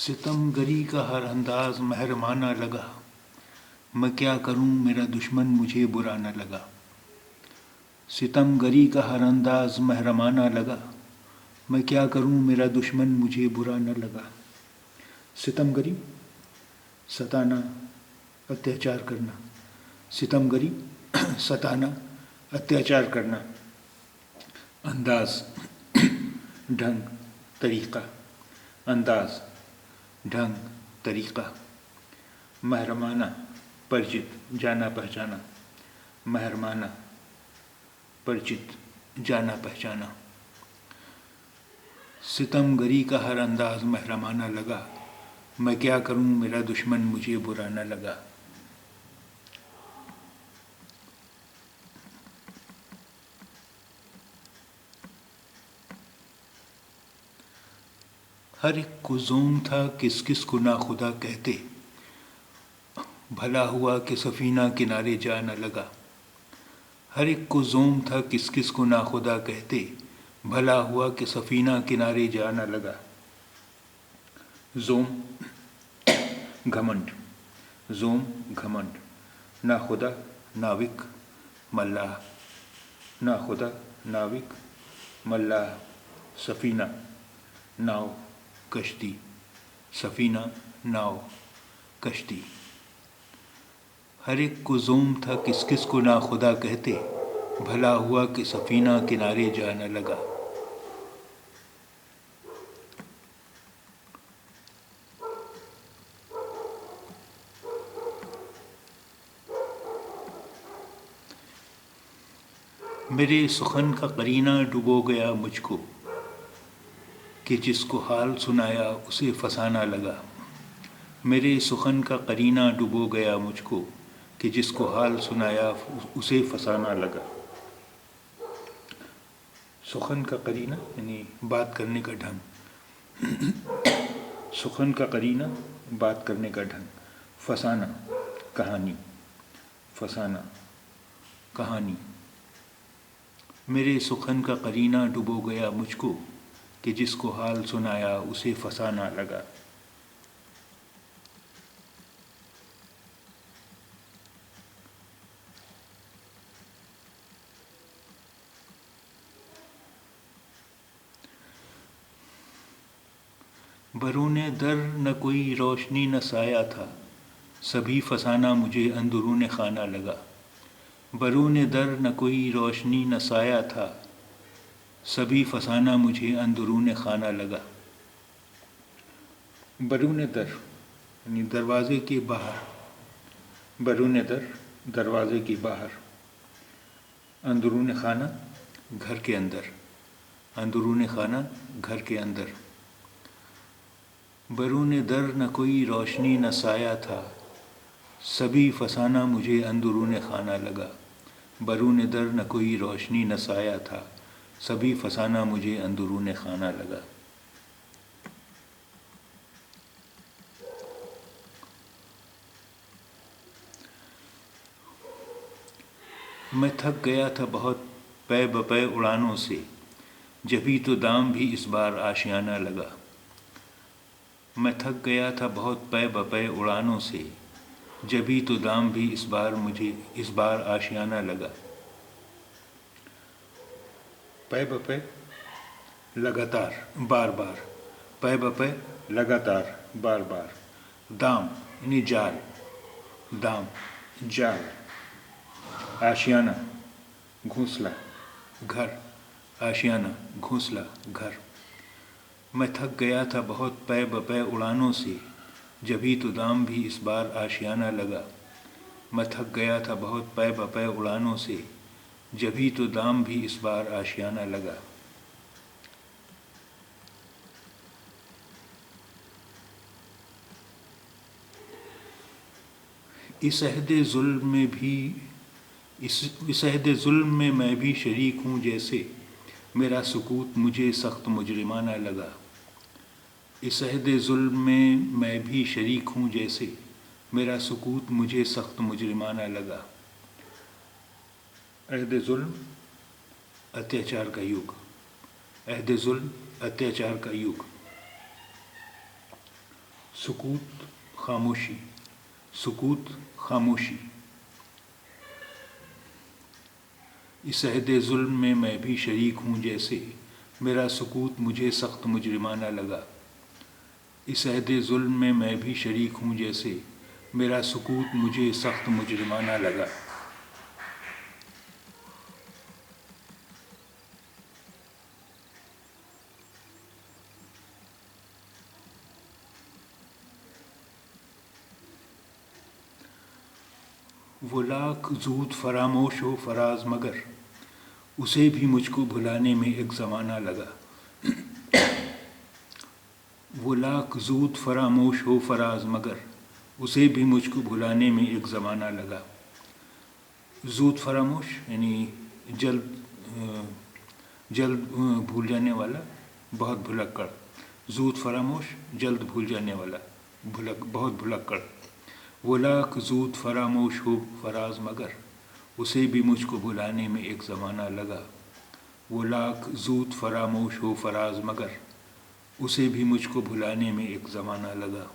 ستم گری کا ہر انداز محرمانہ لگا، میں کیا کروں میرا دشمن مجھے برا نہ لگا۔ ستم گری کا ہر انداز محرمانہ لگا، میں کیا کروں میرا دشمن مجھے برا نہ لگا۔ ستم گری ستانا، اتیاچار کرنا۔ ستم گری ستانا، اتیاچار کرنا۔ انداز ڈھنگ، طریقہ۔ انداز ڈھنگ، طریقہ۔ محرمانہ، پرچت، جانا پہچانا۔ محرمانہ، پرچت، جانا پہچانا۔ ستم گری کا ہر انداز محرمانہ لگا، میں کیا کروں میرا دشمن مجھے برا نہ لگا۔ ہر ایک کو زوم تھا کس کس کو ناخدا کہتے، بھلا ہوا کہ سفینہ کنارے جا نہ لگا۔ ہر ایک کو زوم تھا کس کس کو ناخدا کہتے، بھلا ہوا کہ سفینہ کنارے جا نہ لگا۔ زوم گھمنڈ۔ زوم گھمنڈ۔ ناخدا، ناوک، ملاح۔ ناخدا، ناوک، ملاح۔ سفینہ، ناؤ، کشتی۔ سفینہ، ناؤ، کشتی۔ ہر ایک کو زوم تھا کس کس کو ناخدا کہتے، بھلا ہوا کہ سفینہ کنارے جا نہ لگا۔ میرے سخن کا قرینہ ڈبو گیا مجھ کو، کہ جس کو حال سنایا اسے فسانہ لگا۔ میرے سخن کا قرینہ ڈبو گیا مجھ کو، کہ جس کو حال سنایا اسے فسانہ لگا۔ سخن کا قرینہ یعنی بات کرنے کا ڈھنگ۔ سخن کا قرینہ، بات کرنے کا ڈھنگ۔ فسانہ، کہانی۔ فسانہ، کہانی۔ میرے سخن کا قرینہ ڈبو گیا مجھ کو، کہ جس کو حال سنایا اسے فسانہ لگا۔ برون در نہ کوئی روشنی نہ سایہ تھا، سبھی فسانہ مجھے اندرون خانہ لگا۔ برون در نہ کوئی روشنی نہ سایہ تھا، سبھی فسانہ مجھے اندرون خانہ لگا۔ برون در یعنی دروازے کے باہر۔ برون در، دروازے کے باہر۔ اندرون خانہ، گھر کے اندر۔ اندرون خانہ، گھر کے اندر۔ برون در نہ کوئی روشنی نہ سایہ تھا، سبھی فسانہ مجھے اندرون خانہ لگا۔ برون در نہ کوئی روشنی نہ سایہ تھا، سبھی فسانہ مجھے اندرون خانہ لگا۔ میں تھک گیا تھا بہت پے بپے اڑانوں سے، جبھی تو دام بھی اس بار آشیانہ لگا۔ میں تھک گیا تھا بہت پے بپے اڑانوں سے، جبھی تو دام بھی اس بار آشیانہ لگا۔ پے بپے لگاتار، بار بار۔ پے بپے لگاتار، بار بار۔ دام یعنی جال۔ دام، جال۔ آشیانہ، گھونسلہ، گھر۔ آشیانہ، گھونسلہ، گھر۔ میں تھک گیا تھا بہت پے بپے اڑانوں سے، جبھی تو دام بھی اس بار آشیانہ لگا۔ میں تھک گیا تھا بہت پے بپے اڑانوں سے، جبھی تو دام بھی اس بار آشیانہ لگا۔ اس عہد ظلم میں میں بھی شریک ہوں جیسے، میرا سکوت مجھے سخت مجرمانہ لگا۔ اس عہد ظلم میں بھی شریک ہوں جیسے، میرا سکوت مجھے سخت مجرمانہ لگا۔ عہد ظلم، اتیاچار کا یگ۔ عہد ظلم، اتیاچار کا یگ۔ سکوت خاموشی، سکوت خاموشی۔ اس عہد ظلم میں بھی شریک ہوں جیسے، میرا سکوت مجھے سخت مجرمانہ لگا۔ اس عہد ظلم میں بھی شریک ہوں جیسے، میرا سکوت مجھے سخت مجرمانہ لگا۔ وہ لاکھ زود فراموش ہو فراز مگر، اسے بھی مجھ کو بھلانے میں ایک زمانہ لگا۔ وہ لاکھ زود فراموش ہو فراز مگر، اسے بھی مجھ کو بھلانے میں ایک زمانہ لگا۔ زود فراموش یعنی جلد بھول جانے والا، بہت بھلکڑ۔ زود فراموش جلد بھول جانے والا، بہت بھلکڑ۔ وہ لاکھ زود فراموش ہو فراز مگر، اسے بھی مجھ کو بھلانے میں ایک زمانہ لگا۔ وہ لاکھ زود فراموش ہو فراز مگر، اسے بھی مجھ کو بھلانے میں ایک زمانہ لگا۔